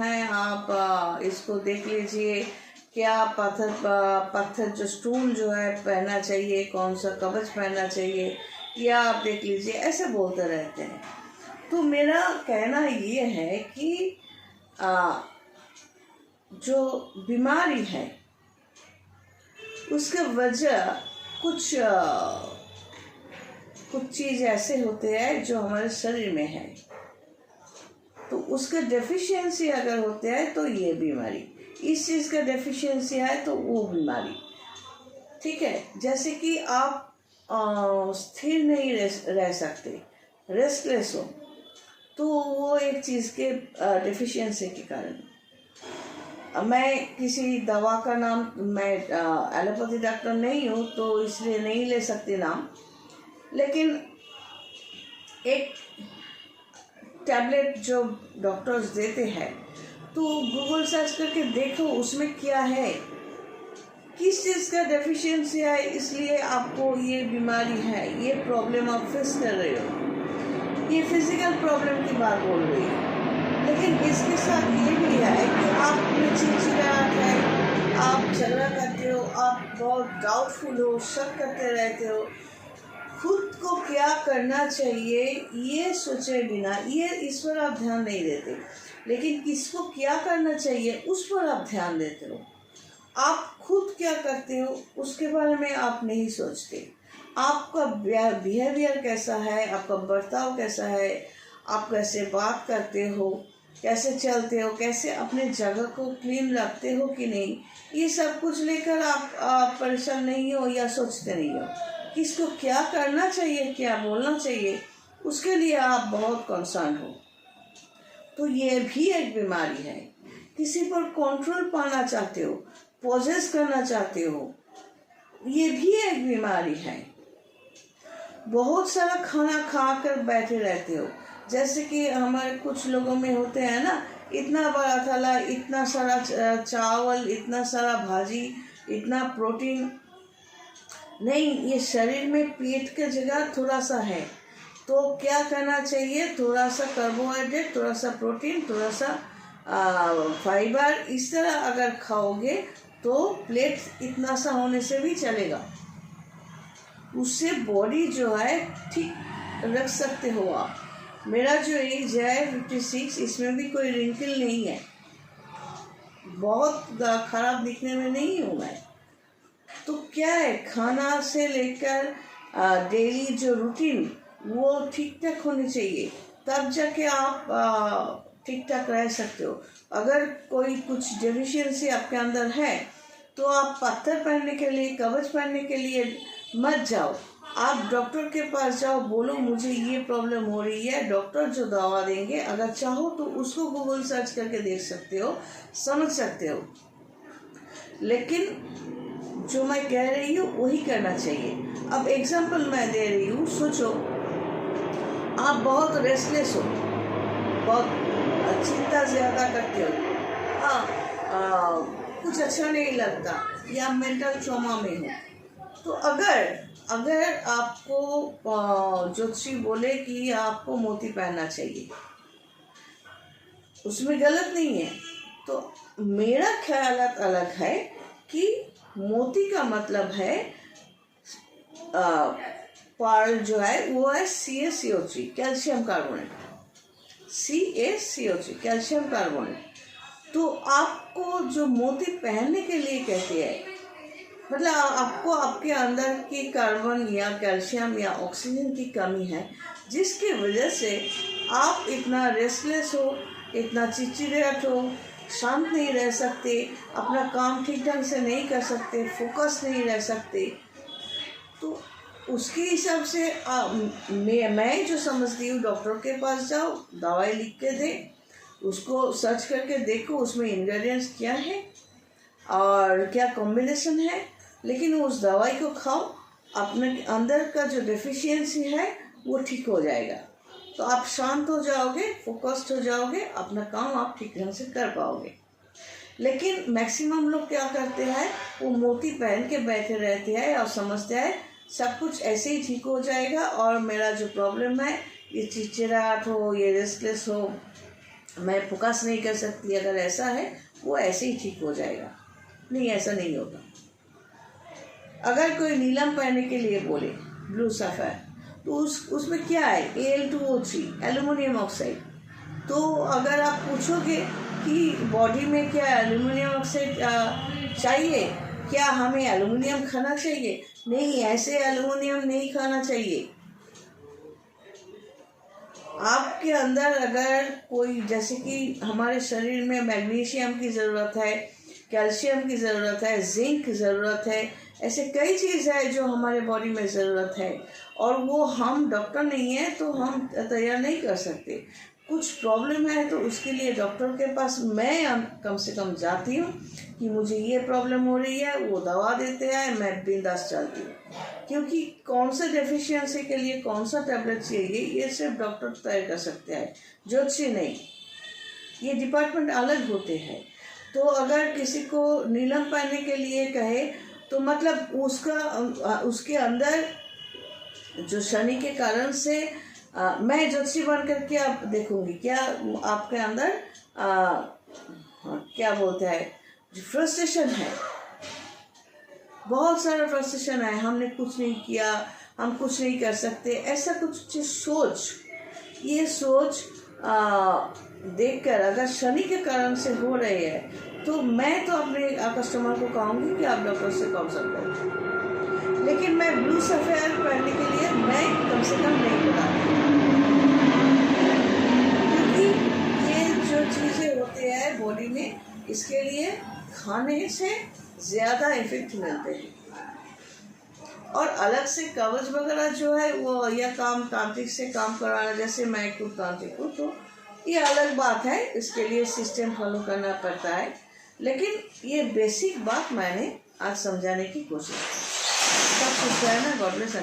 है, आप इसको देख लीजिए, क्या पत्थर जो स्टूल जो है पहनना चाहिए, कौन सा कवच पहनना चाहिए, या आप देख लीजिए, ऐसे बोलते रहते हैं। तो मेरा कहना ये है कि जो बीमारी है उसके वजह कुछ चीज़ ऐसे होते हैं जो हमारे शरीर में है, तो उसका डेफिशिएंसी अगर होते हैं तो ये बीमारी, इस चीज़ का डेफिशिएंसी है तो वो बीमारी। ठीक है, जैसे कि आप स्थिर नहीं रह सकते, रेस्टलेस हो, तो वो एक चीज़ के डेफिशिएंसी के कारण। मैं किसी दवा का नाम, मैं एलोपैथी डॉक्टर नहीं हूँ तो इसलिए नहीं ले सकती नाम, लेकिन एक टैबलेट जो डॉक्टर्स देते हैं तो गूगल सर्च करके देखो उसमें क्या है, किस चीज़ का डेफिशिएंसी है, इसलिए आपको ये बीमारी है, ये प्रॉब्लम आप फेस कर रहे हो। ये फिजिकल प्रॉब्लम की बात बोल रही है, लेकिन इसके साथ ये भी है कि आप में चिड़चिड़ाहट है, आप झगड़ा करते हो, आप बहुत डाउटफुल हो, शक करते रहते हो, खुद को क्या करना चाहिए ये सोचे बिना, ये इस पर आप ध्यान नहीं देते, लेकिन किसको क्या करना चाहिए उस पर आप ध्यान देते हो। आप खुद क्या करते हो उसके बारे में आप नहीं सोचते, आपका बिहेवियर कैसा है, आपका बर्ताव कैसा है, आप कैसे बात करते हो, कैसे चलते हो, कैसे अपने जगह को क्लीन रखते हो कि नहीं, ये सब कुछ लेकर आप परेशान नहीं हो या सोचते नहीं हो। किसको क्या करना चाहिए, क्या बोलना चाहिए, उसके लिए आप बहुत कंसर्न हो, तो ये भी एक बीमारी है। किसी पर कंट्रोल पाना चाहते हो, पोजेस करना चाहते हो, ये भी एक बीमारी है। बहुत सारा खाना खाकर बैठे रहते हो, जैसे कि हमारे कुछ लोगों में होते हैं ना, इतना बड़ा थाला, इतना सारा चावल, इतना सारा भाजी, इतना प्रोटीन नहीं, ये शरीर में पेट के जगह थोड़ा सा है, तो क्या करना चाहिए, थोड़ा सा कार्बोहाइड्रेट, थोड़ा सा प्रोटीन, थोड़ा सा फाइबर, इस तरह अगर खाओगे तो प्लेट इतना सा होने से भी चलेगा, उससे बॉडी जो है ठीक रख सकते हो आप। मेरा जो एज है 56, इसमें भी कोई रिंकल नहीं है, बहुत खराब दिखने में नहीं हूँ मैं। तो क्या है, खाना से लेकर डेली जो रूटीन वो ठीक ठाक होनी चाहिए, तब जाके आप ठीक ठाक रह सकते हो। अगर कोई कुछ डेफिशिएंसी आपके अंदर है तो आप पत्थर पहनने के लिए, कवच पहनने के लिए मत जाओ, आप डॉक्टर के पास जाओ, बोलो मुझे ये प्रॉब्लम हो रही है, डॉक्टर जो दवा देंगे, अगर चाहो तो उसको गूगल सर्च करके देख सकते हो, समझ सकते हो, लेकिन जो मैं कह रही हूँ वही करना चाहिए। अब एग्जाम्पल मैं दे रही हूँ, सोचो आप बहुत रेस्टलेस हो, बहुत चिंता ज़्यादा करते हो, कुछ अच्छा नहीं लगता, या मेंटल ट्रॉमा में हो, तो अगर आपको ज्योतिषी बोले कि आपको मोती पहनना चाहिए, उसमें गलत नहीं है, तो मेरा ख्याल अलग है कि मोती का मतलब है पर्ल जो है वो है CaCO3, calcium carbonate, CaCO3 calcium carbonate. तो आपको जो मोती पहनने के लिए कहते हैं, मतलब आपको आपके अंदर की कार्बन या कैल्शियम या ऑक्सीजन की कमी है, जिसकी वजह से आप इतना रेस्टलेस हो, इतना चिड़चिड़ाहट हो, शांत नहीं रह सकते, अपना काम ठीक ढंग से नहीं कर सकते, फोकस नहीं रह सकते। तो उसके हिसाब से मैं जो समझती हूँ, डॉक्टर के पास जाओ, दवाई लिख के दे, उसको सर्च करके देखो उसमें इंग्रेडिएंट्स क्या है और क्या कॉम्बिनेशन है, लेकिन उस दवाई को खाओ, अपने अंदर का जो डेफिशिएंसी है वो ठीक हो जाएगा, तो आप शांत हो जाओगे, फोकस्ड हो जाओगे, अपना काम आप ठीक ढंग से कर पाओगे। लेकिन मैक्सिमम लोग क्या करते हैं, वो मोती पहन के बैठे रहते हैं और समझते हैं सब कुछ ऐसे ही ठीक हो जाएगा, और मेरा जो प्रॉब्लम है, ये चिड़चिड़ाहट हो, ये रेस्टलेस हो, मैं फोकस नहीं कर सकती, अगर ऐसा है वो ऐसे ही ठीक हो जाएगा। नहीं, ऐसा नहीं होगा। अगर कोई नीलम पहनने के लिए बोले, ब्लू सफ़ायर, तो उसमें क्या है, Al2O3 एल्यूमिनियम ऑक्साइड। तो अगर आप पूछोगे कि बॉडी में क्या एल्यूमिनियम ऑक्साइड चाहिए, क्या हमें एल्यूमिनियम खाना चाहिए? नहीं, ऐसे एल्यूमिनियम नहीं खाना चाहिए। आपके अंदर अगर कोई, जैसे कि हमारे शरीर में मैग्नीशियम की ज़रूरत है, कैल्शियम की ज़रूरत है, जिंक की ज़रूरत है, ऐसे कई चीज़ है जो हमारे बॉडी में ज़रूरत है, और वो हम डॉक्टर नहीं है तो हम तैयार नहीं कर सकते। कुछ प्रॉब्लम है तो उसके लिए डॉक्टर के पास मैं कम से कम जाती हूँ कि मुझे ये प्रॉब्लम हो रही है, वो दवा देते हैं, मैं बिंदास चलती हूँ। क्योंकि कौन सा डेफिशिएंसी के लिए कौन सा टैबलेट चाहिए ये सिर्फ डॉक्टर तय कर सकते हैं, ज्योतिषी नहीं। ये डिपार्टमेंट अलग होते हैं। तो अगर किसी को नीलम पहनने के लिए कहे तो मतलब उसके अंदर जो शनि के कारण से मैं ज्योतिषी बन कर क्या देखूंगी, क्या आपके अंदर क्या बोलते हैं, जो फ्रस्ट्रेशन है, बहुत सारा फ्रस्ट्रेशन है, हमने कुछ नहीं किया, हम कुछ नहीं कर सकते, ऐसा कुछ सोच, ये सोच देखकर अगर शनि के कारण से हो रही है तो मैं तो अपने कस्टमर को कहूँगी कि आप डॉक्टर से कंसल्ट करें। लेकिन मैं ब्लू सफ़ायर पहनने के लिए मैं कम से कम नहीं बताती, क्योंकि ये जो चीज़ें होती है बॉडी में, इसके लिए खाने से ज़्यादा इफेक्ट मिलते हैं। और अलग से कवच वगैरह जो है वो, या काम तांत्रिक से काम कराना, जैसे मैं खुद तांत्रिक हूँ, तो ये अलग बात है, इसके लिए सिस्टम फॉलो करना पड़ता है। लेकिन ये बेसिक बात मैंने आज समझाने की कोशिश की। सब कुछ है ना, गॉड ब्लेस।